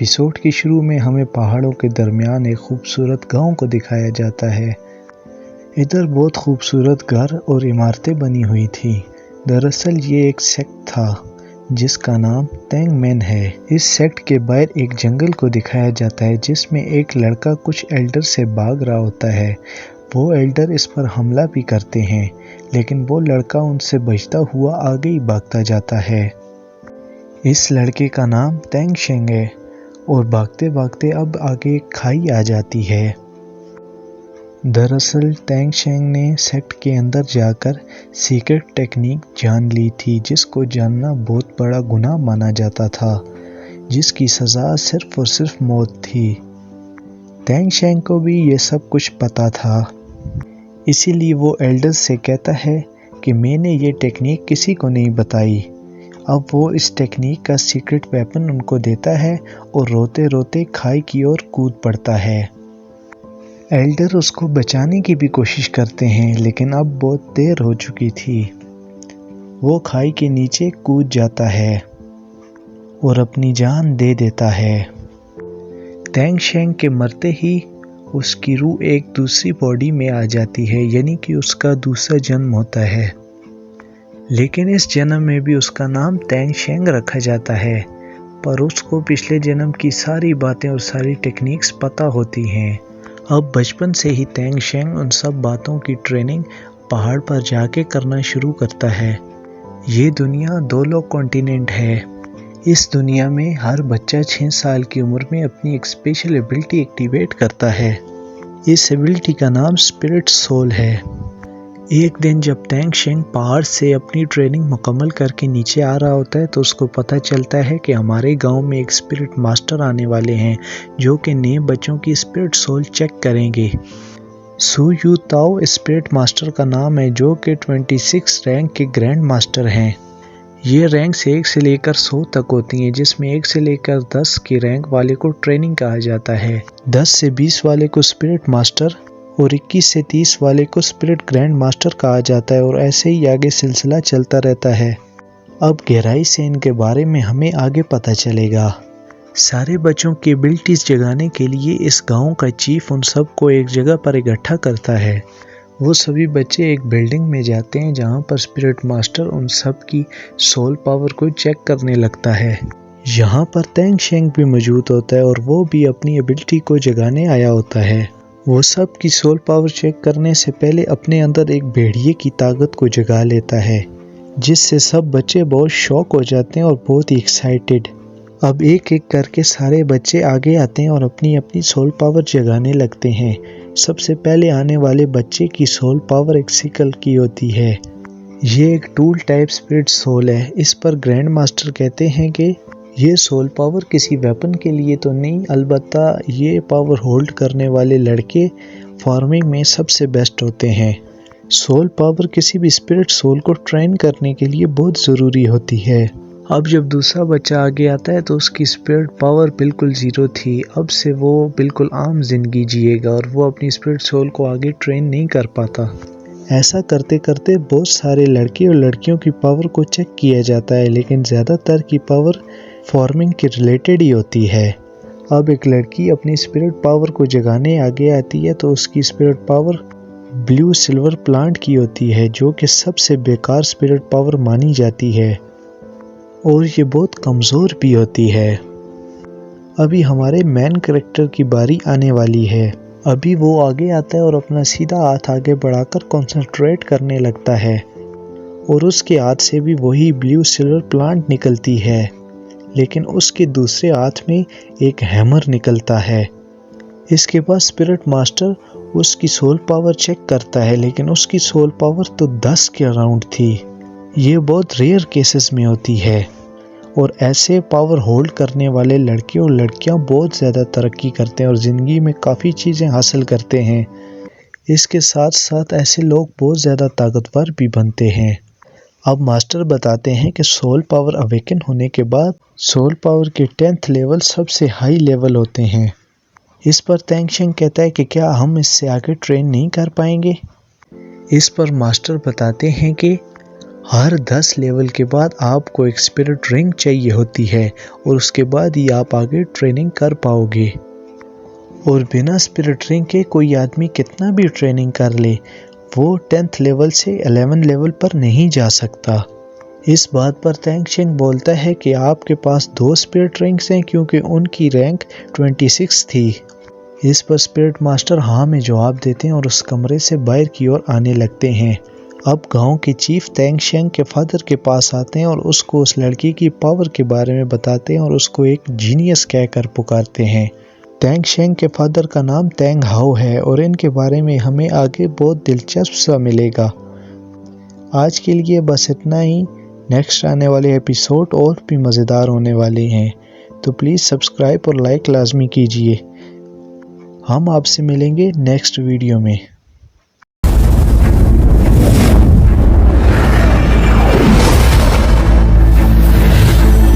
Episode کے شروع میں ہمیں پہاڑوں کے درمیان ایک خوبصورت گاؤں کو دکھایا جاتا ہے۔ ادھر بہت خوبصورت گھر اور عمارتیں بنی ہوئی تھی۔ دراصل یہ ایک سیکٹ تھا جس کا نام تینگ مین ہے۔ اس سیکٹ کے باہر ایک جنگل کو دکھایا جاتا ہے جس میں ایک لڑکا کچھ ایلڈر سے بھاگ رہا ہوتا ہے۔ وہ ایلڈر اس پر حملہ بھی کرتے ہیں لیکن وہ لڑکا ان سے بچتا ہوا آگے ہی بھاگتا جاتا ہے۔ اس لڑکے کا نام تینگ شینگ ہے اور بھاگتے بھاگتے اب آگے ایک کھائی آ جاتی ہے۔ دراصل تینگ شینگ نے سیکٹ کے اندر جا کر سیکرٹ ٹیکنیک جان لی تھی جس کو جاننا بہت بڑا گناہ مانا جاتا تھا، جس کی سزا صرف اور صرف موت تھی۔ تینگ شینگ کو بھی یہ سب کچھ پتا تھا، اسی لیے وہ ایلڈرز سے کہتا ہے کہ میں نے یہ ٹیکنیک کسی کو نہیں بتائی۔ اب وہ اس ٹیکنیک کا سیکرٹ ویپن ان کو دیتا ہے اور روتے روتے کھائی کی اور کود پڑتا ہے۔ ایلڈر اس کو بچانے کی بھی کوشش کرتے ہیں لیکن اب بہت دیر ہو چکی تھی۔ وہ کھائی کے نیچے کود جاتا ہے اور اپنی جان دے دیتا ہے۔ تینگ شینگ کے مرتے ہی اس کی روح ایک دوسری باڈی میں آ جاتی ہے، یعنی کہ اس کا دوسرا جنم ہوتا ہے۔ لیکن اس جنم میں بھی اس کا نام تینگ شینگ رکھا جاتا ہے، پر اس کو پچھلے جنم کی ساری باتیں اور ساری ٹیکنیکس پتہ ہوتی ہیں۔ اب بچپن سے ہی تینگ شینگ ان سب باتوں کی ٹریننگ پہاڑ پر جا کے کرنا شروع کرتا ہے۔ یہ دنیا 2 لوگ کانٹیننٹ ہے۔ اس دنیا میں ہر بچہ 6 سال کی عمر میں اپنی ایک اسپیشل ایبلٹی ایکٹیویٹ کرتا ہے۔ اس ایبلٹی کا نام اسپرٹ سول ہے۔ ایک دن جب تینگ شینگ پہاڑ سے اپنی ٹریننگ مکمل کر کے نیچے آ رہا ہوتا ہے تو اس کو پتہ چلتا ہے کہ ہمارے گاؤں میں ایک اسپرٹ ماسٹر آنے والے ہیں جو کہ نئے بچوں کی اسپرٹ سول چیک کریں گے۔ سو یو تاؤ اسپرٹ ماسٹر کا نام ہے جو کہ 26 رینک کے گرینڈ ماسٹر ہیں۔ یہ رینکس 1 سے لے کر 100 تک ہوتی ہیں، جس میں 1 سے لے کر 10 کی رینک والے کو ٹریننگ کہا جاتا ہے، 10 سے 20 والے کو اسپرٹ ماسٹر اور 21 سے 30 والے کو اسپرٹ گرینڈ ماسٹر کہا جاتا ہے، اور ایسے ہی آگے سلسلہ چلتا رہتا ہے۔ اب گہرائی سے ان کے بارے میں ہمیں آگے پتہ چلے گا۔ سارے بچوں کی ایبلٹیز جگانے کے لیے اس گاؤں کا چیف ان سب کو ایک جگہ پر اکٹھا کرتا ہے۔ وہ سبھی بچے ایک بلڈنگ میں جاتے ہیں جہاں پر اسپرٹ ماسٹر ان سب کی سول پاور کو چیک کرنے لگتا ہے۔ یہاں پر تینگ شینگ بھی موجود ہوتا ہے اور وہ بھی اپنی ایبلٹی کو جگانے آیا ہوتا ہے۔ وہ سب کی سول پاور چیک کرنے سے پہلے اپنے اندر ایک بھیڑیے کی طاقت کو جگا لیتا ہے، جس سے سب بچے بہت شوق ہو جاتے ہیں اور بہت ہی ایکسائٹڈ۔ اب ایک ایک کر کے سارے بچے آگے آتے ہیں اور اپنی اپنی سول پاور جگانے لگتے ہیں۔ سب سے پہلے آنے والے بچے کی سول پاور ایک سکل کی ہوتی ہے۔ یہ ایک ٹول ٹائپ اسپرٹ سول ہے۔ اس پر گرینڈ ماسٹر کہتے ہیں کہ یہ سول پاور کسی ویپن کے لیے تو نہیں، البتہ یہ پاور ہولڈ کرنے والے لڑکے فارمنگ میں سب سے بیسٹ ہوتے ہیں۔ سول پاور کسی بھی اسپرٹ سول کو ٹرین کرنے کے لیے بہت ضروری ہوتی ہے۔ اب جب دوسرا بچہ آگے آتا ہے تو اس کی اسپرٹ پاور بالکل 0 تھی۔ اب سے وہ بالکل عام زندگی جیے گا اور وہ اپنی اسپرٹ سول کو آگے ٹرین نہیں کر پاتا۔ ایسا کرتے کرتے بہت سارے لڑکے اور لڑکیوں کی پاور کو چیک کیا جاتا ہے، لیکن زیادہ تر کی پاور فارمنگ کے ریلیٹڈ ہی ہوتی ہے۔ اب ایک لڑکی اپنی اسپرٹ پاور کو جگانے آگے آتی ہے تو اس کی spirit power blue silver plant کی ہوتی ہے جو کہ سب سے بیکار اسپرٹ پاور مانی جاتی ہے اور یہ بہت کمزور بھی ہوتی ہے۔ ابھی ہمارے مین کریکٹر کی باری آنے والی ہے۔ ابھی وہ آگے آتا ہے اور اپنا سیدھا ہاتھ آگے بڑھا کر کنسنٹریٹ کرنے لگتا ہے اور اس کے ہاتھ سے بھی وہی بلیو سلور پلانٹ نکلتی ہے، لیکن اس کے دوسرے ہاتھ میں ایک ہیمر نکلتا ہے۔ اس کے بعد اسپرٹ ماسٹر اس کی سول پاور چیک کرتا ہے، لیکن اس کی سول پاور تو 10 کے اراؤنڈ تھی۔ یہ بہت ریئر کیسز میں ہوتی ہے اور ایسے پاور ہولڈ کرنے والے لڑکے اور لڑکیاں بہت زیادہ ترقی کرتے ہیں اور زندگی میں کافی چیزیں حاصل کرتے ہیں۔ اس کے ساتھ ساتھ ایسے لوگ بہت زیادہ طاقتور بھی بنتے ہیں۔ اب ماسٹر بتاتے ہیں کہ سول پاور اویکن ہونے کے بعد سول پاور کے 10th لیول سب سے ہائی لیول ہوتے ہیں۔ اس پر تینگ شینگ کہتا ہے کہ کیا ہم اس سے آگے ٹرین نہیں کر پائیں گے؟ اس پر ماسٹر بتاتے ہیں کہ ہر 10 لیول کے بعد آپ کو ایک اسپرٹ رنگ چاہیے ہوتی ہے اور اس کے بعد ہی آپ آگے ٹریننگ کر پاؤ گے۔ اور بنا اسپرٹ رنگ کے کوئی آدمی کتنا بھی ٹریننگ کر لے وہ 10th لیول سے 11 لیول پر نہیں جا سکتا۔ اس بات پر تینگ شینگ بولتا ہے کہ آپ کے پاس 2 اسپرٹ رنگز ہیں کیونکہ ان کی رینک 26 تھی۔ اس پر اسپرٹ ماسٹر ہاں میں جواب دیتے ہیں اور اس کمرے سے باہر کی اور آنے لگتے ہیں۔ اب گاؤں کے چیف تینگ شینگ کے فادر کے پاس آتے ہیں اور اس کو اس لڑکی کی پاور کے بارے میں بتاتے ہیں اور اس کو ایک جینیس کہہ کر پکارتے ہیں۔ تینگ شینگ کے فادر کا نام تینگ ہاؤ ہے اور ان کے بارے میں ہمیں آگے بہت دلچسپ سا ملے گا۔ آج کے لیے بس اتنا ہی، نیکسٹ آنے والے ایپیسوڈ اور بھی مزیدار ہونے والے ہیں، تو پلیز سبسکرائب اور لائک لازمی کیجیے۔ ہم آپ سے ملیں گے نیکسٹ ویڈیو میں۔